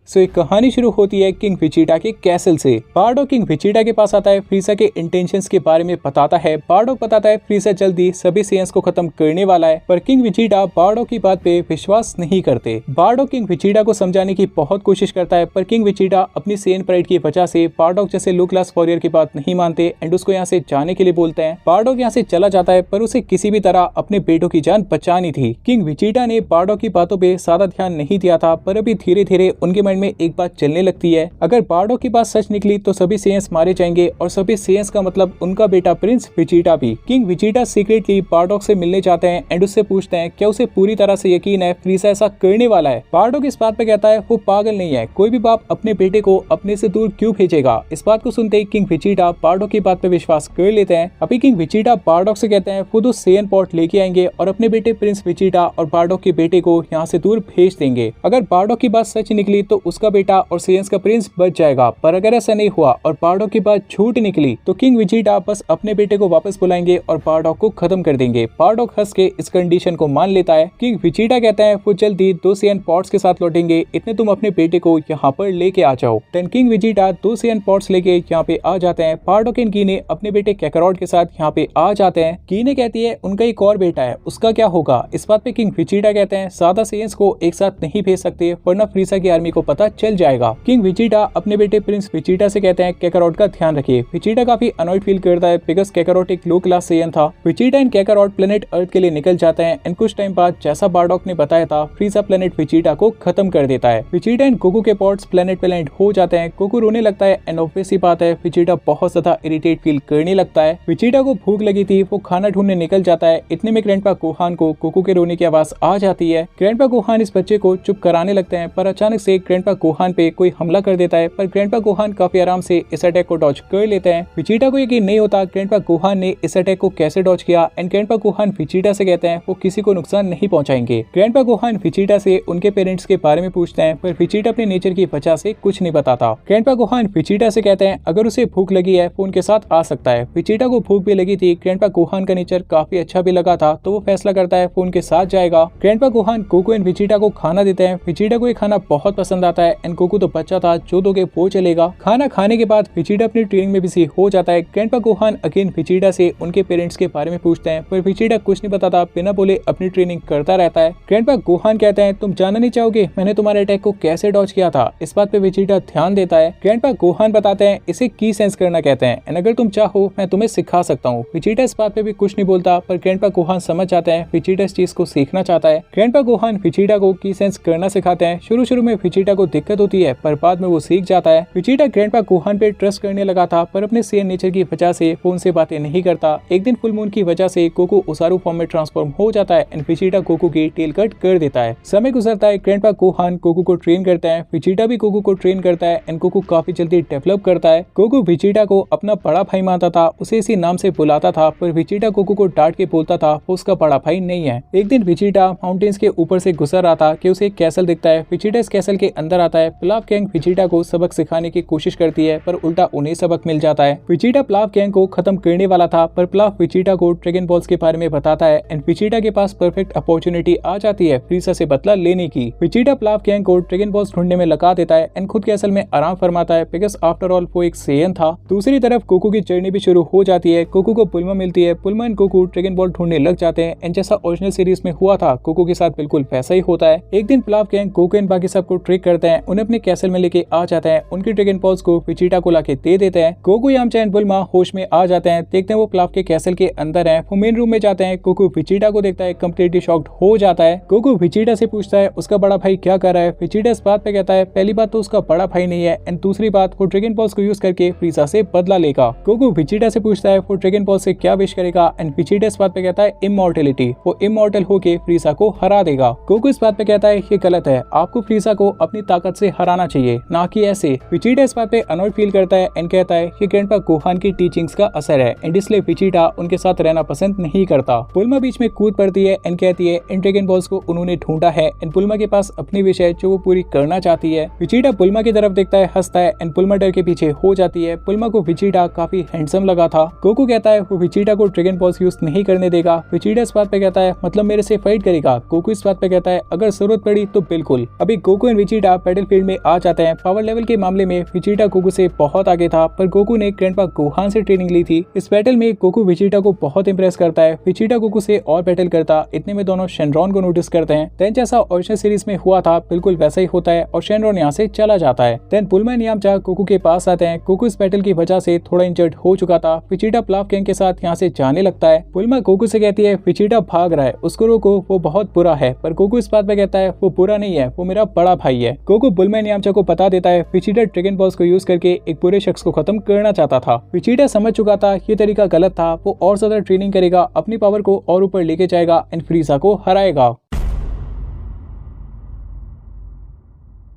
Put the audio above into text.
सो एक कहानी शुरू होती है किंग विजिटा के कैसल से। बारडॉग किंग विजिटा के पास आता है, फ्रीसा के इंटेंशंस के बारे में बताता है। बारडॉग बताता है फ्रीसा जल्दी सभी सेयंस को खत्म करने वाला है, पर किंग विजिटा बारडॉग की बात पे विश्वास नहीं करते। बारडॉग किंग विजिटा को समझाने की बहुत कोशिश करता है, पर किंग विजिटा अपनी सेन प्राइड की वजह से बारडॉग जैसे लो क्लास वॉरियर की बात नहीं मानते एंड उसको यहाँ से जाने के लिए बोलते हैं। बारडॉग यहाँ से चला जाता है, पर उसे किसी भी तरह अपने बेटों की जान बचानी थी। किंग विजिटा ने बारडॉग की बातों पे ज्यादा ध्यान नहीं दिया था, पर अभी धीरे धीरे उनके मन में एक बात चलने लगती है। अगर बारडॉग की बात सच निकली तो सभी सेयंस मारे जाएंगे, और सभी सेयंस का मतलब उनका बेटा प्रिंस विजिटा भी। किंग विजिटा सीक्रेटली बारडॉग से मिलने जाते हैं एंड उससे पूछते हैं क्या उसे पूरी तरह से यकीन है फ्रीसा ऐसा करने वाला है। बारडॉग इस बात पे कहता है वो पागल नहीं है, कोई भी बाप अपने बेटे को अपने से दूर क्यों भेजेगा। इस बात को सुनते ही किंग विजिटा बारडॉग की बात पे विश्वास कर लेते हैं। अभी किंग विजिटा बारडॉग से कहते हैं वो दो सेयन पॉट लेके आएंगे और अपने बेटे प्रिंस विजिटा और बारडॉग के बेटे को यहाँ से दूर भेज देंगे। अगर बारडॉग की बात सच निकली तो उसका बेटा और सेयंस का प्रिंस बच जाएगा, पर अगर ऐसा नहीं हुआ और बारडॉग की बात झूठ निकली तो किंग विजिटा बस अपने बेटे को वापस बुलाएंगे और बारडॉग को खत्म कर देंगे। बारडॉग हंस के इस कंडीशन को मान लेता है। किंग विजिटा कहता है वो जल्दी दो सेयन पॉट्स के साथ लौटेंगे, इतने तुम अपने बेटे को यहाँ पर लेके आ जाओ। देन किंग विजिटा दो सेयन पॉट्स लेके यहाँ पे आ जाते हैं। बारडॉग एंड कीने अपने बेटे कैकारोट के साथ यहाँ पे आ जाते हैं। कीने कहती है उनका एक और बेटा है, उसका क्या होगा। इस बात पे किंग विजिटा कहते हैं ज्यादा सेयंस को एक साथ नहीं भेज सकते, वरना फ्रीसा की आर्मी को पता चल जाएगा। किंग विजिटा अपने बेटे प्रिंस विजिटा से कहते हैं कैकारोट का ध्यान रखिए। विजिटा काफी अनॉयड फील करता है बिकॉज कैकारोट एक लो क्लास सेयन था। विजिटा एंड कैकारोट प्लेनेट अर्थ के लिए निकल जाते हैं एंड कुछ टाइम बाद जैसा बारडॉग ने बताया था फ्रीसा प्लेनेट विजिटा को खत्म कर देता है। विजिटा एंड गोकू के पॉट्स प्लेनेट पे लैंड हो जाते हैं। गोकू रोने लगता है एंड ऑब्वियस सी बात है विजिटा बहुत ज्यादा इरिटेट फील करने लगता है। विजिटा को भूख लगी थी, वो खाना ढूंढने निकल जाता है। इतने में ग्रैंडपा गोहान को गोकू के रोने की आवाज आ जाती है। ग्रैंडपा गोहान इस बच्चे को चुप कराने लगते हैं, पर अचानक से ग्रैंडपा गोहान पे कोई हमला कर देता है, पर ग्रैंडपा गोहान काफी आराम से इस अटैक को डॉज कर लेते हैं। विजिटा को यकीन नहीं होता ग्रैंडपा गोहान ने इस अटैक को कैसे डॉज किया एंड ग्रैंडपा गोहान विजिटा से कहते हैं वो किसी को नुकसान नहीं पहुंचाएंगे। ग्रैंडपा गोहान विजिटा से उनके पेरेंट्स के बारे में पूछते हैं, पर विजिटा अपने नेचर की वजह से कुछ नहीं बताता। ग्रैंडपा गोहान विजिटा से कहते हैं अगर उसे भूख लगी है वो उनके साथ आ सकता है। विजिटा को भूख भी लगी थी, ग्रैंडपा गोहान का नेचर काफी अच्छा भी लगा था, तो वो फैसला करता है वो उनके साथ जाएगा। ग्रैंडपा गोहान गोकू एंड विजिटा को खाना देते हैं। विजिटा को ये खाना बहुत पसंद आता है एंड गोकू तो बच्चा था, जो दोगे वो चलेगा। खाना खाने के बाद विजिटा अपनी ट्रेनिंग में बिजी हो जाता है। ग्रैंडपा गोहान अगेन विजिटा से उनके पेरेंट्स के बारे में पूछते हैं, पर विजिटा कुछ नहीं बताता, बिना बोले अपनी ट्रेनिंग करता रहता है। ग्रैंडपा गोहान कहते हैं तुम जानना नहीं चाहोगे मैंने तुम्हारे अटैक को कैसे डॉज किया था। इस बात पे विजिटा ध्यान देता है। ग्रैंडपा गोहान बताते हैं इसे की सेंस करना कहते हैं एंड अगर तुम चाहो मैं तुम्हें सिखा सकता हूँ। विजिटा इस बात पे भी कुछ नहीं बोलता, पर ग्रैंडपा गोहान समझ जाते हैं विजिटा इस चीज को सीखना चाहता है। ग्रैंडपा गोहान विजिटा को की सेंस करना सिखाते हैं। शुरू में विजिटा को दिक्कत होती है, पर बाद में वो सीख जाता है। विजिटा ग्रैंडपा गोहान पे ट्रस्ट करने लगा था, पर अपने सेयन नेचर की वजह से वो उनसे बातें नहीं करता। एक दिन फुल मून की वजह से गोकू ओसारू फॉर्म में ट्रांसफॉर्म हो जाता है एंड विजिटा गोकू की टेल कट कर देता है। समय गुजरता है, ग्रैंडपा गोहान गोकू को ट्रेन करता है। विजिटा भी गोकू को ट्रेन करता है एंड गोकू काफी जल्दी डेवलप करता है। गोकू विजिटा को अपना बड़ा भाई मानता था, उसे इसी नाम से बुलाता था, पर विजिटा गोकू को डांट के बोलता था वो उसका बड़ा भाई नहीं है। एक दिन विजिटा माउंटेन्स के ऊपर से गुजर रहा था कि उसे एक कैसल दिखता है। विजिटा इस कैसल के अंदर आता है। प्लाव गैंग विजिटा को सबक सिखाने की कोशिश करती है, पर उल्टा उन्हें सबक मिल जाता है। विजिटा प्लाव गैंग को खत्म करने वाला था, पर प्लाव विजिटा को ड्रैगन बॉल्स के बारे में बताता है एंड विजिटा के पास परफेक्ट अपॉर्चुनिटी आ जाती है फ्रीसा से बदला लेने की। विजिटा प्लाव गैंग को ड्रैगन बॉल्स ढूंढने में लगा देता है एंड खुद कैसल में आराम फरमाता है बिकॉज आफ्टर ऑल वो एक सेयन था। दूसरी तरफ गोकू की जर्नी भी शुरू हो जाती है। गोकू को पुलमा मिलती है। पुलमा एंड गोकू ड्रैगन बॉल ढूंढने लग जाते हैं एंड जैसा ओरिजिनल सीरीज में हुआ था गोकू के साथ बिल्कुल वैसा ही होता है। एक दिन प्लाव गैंग गोकू एंड बाकी सबको ट्रिक करते हैं, उन्हें अपने कैसल में लेके आ जाते हैं। उनकी ड्रैगन बॉल्स को विजिटा को लाके दे देते हैं। गोकू यामचा एंड बुल्मा होश में आ जाते हैं। देखते हैं वो प्लाव के कैसल के अंदर है। वो मेन रूम में जाते हैं। गोकू विजिटा को देखता है, कंप्लीटली शॉक्ड हो जाता है। गोकू विजिटा से पूछता है उसका बड़ा भाई क्या कर रहा है। विजिटा इस बात पे कहता है पहली बात तो उसका बड़ा भाई नहीं है एंड दूसरी बात वो ड्रैगन बॉल्स को यूज करके फ्रीसा से बदला लेगा। गोकू विजिटा से पूछता है वो ड्रैगन बॉल से क्या विश करेगा एंड विजिटा इस बात पे कहता है इमॉर्टलिटी, वो इमॉर्टल होके फ्रीसा को हरा देगा। गोकू इस बात पे कहता है ये गलत है, आपको फ्रीसा को अपनी ताकत से हराना चाहिए, ना कि ऐसे। विजिटा इस बात पे अनॉयड फील करता है एंड कहता है ये ग्रैंडपा गोहान की टीचिंग्स का असर है एंड इसलिए विजिटा उनके साथ रहना पसंद नहीं करता। पुलमा बीच में कूद पड़ती है एंड कहती है इन ड्रैगन बॉल्स को उन्होंने ढूंढा है एंड पुलमा के पास अपनी विश है जो वो पूरी करना चाहती है। विजिटा पुलमा की तरफ देखता है, हंसता है एंड पुलमा डर के पीछे हो जाती है। पुलमा को विजिटा काफी हैंडसम लगा था। गोकू कहता है वो विजिटा को ड्रैगन बॉल्स यूज नहीं करने देगा। विजिटा इस बात पे कहता है मतलब मेरे से फाइट करेगा। गोकू इस बात पे कहता है अगर जरूरत पड़ी तो बिल्कुल। अभी गोकू एंड विजिटा विजिटा बैटलफील्ड में आ जाते हैं। पावर लेवल के मामले में विजिटा गोकू से बहुत आगे था, पर गोकू ने ग्रैंडपा गोहान से ट्रेनिंग ली थी। इस बैटल में गोकू विजिटा को बहुत इंप्रेस करता है। विजिटा गोकू से और बैटल करता, इतने में दोनों शेनरॉन को नोटिस करते हैं। देन जैसा ओरिजिनल सीरीज में हुआ था बिल्कुल वैसा ही होता है और शेनरॉन यहाँ से चला जाता है। Then Bulma and Yamcha Goku के पास आते हैं। गोकू इस बैटल की वजह से थोड़ा इंजर्ड हो चुका था। विजिटा प्लाफ गैंग के साथ यहाँ से जाने लगता है। बुल्मा गोकू से कहती है विजिटा भाग रहा है, उसको रोको, वो बहुत बुरा है। पर गोकू इस बात पे कहता है वो बुरा नहीं है, वो मेरा बड़ा भाई है। गोकू बुल्मा एंड यामचा को बता देता है विजिटा ड्रैगन बॉल्स को यूज करके एक बुरे शख्स को खत्म करना चाहता था। विजिटा समझ चुका था ये तरीका गलत था, वो और ज्यादा ट्रेनिंग करेगा, अपनी पावर को और ऊपर लेके जाएगा एंड फ्रीजा को हराएगा।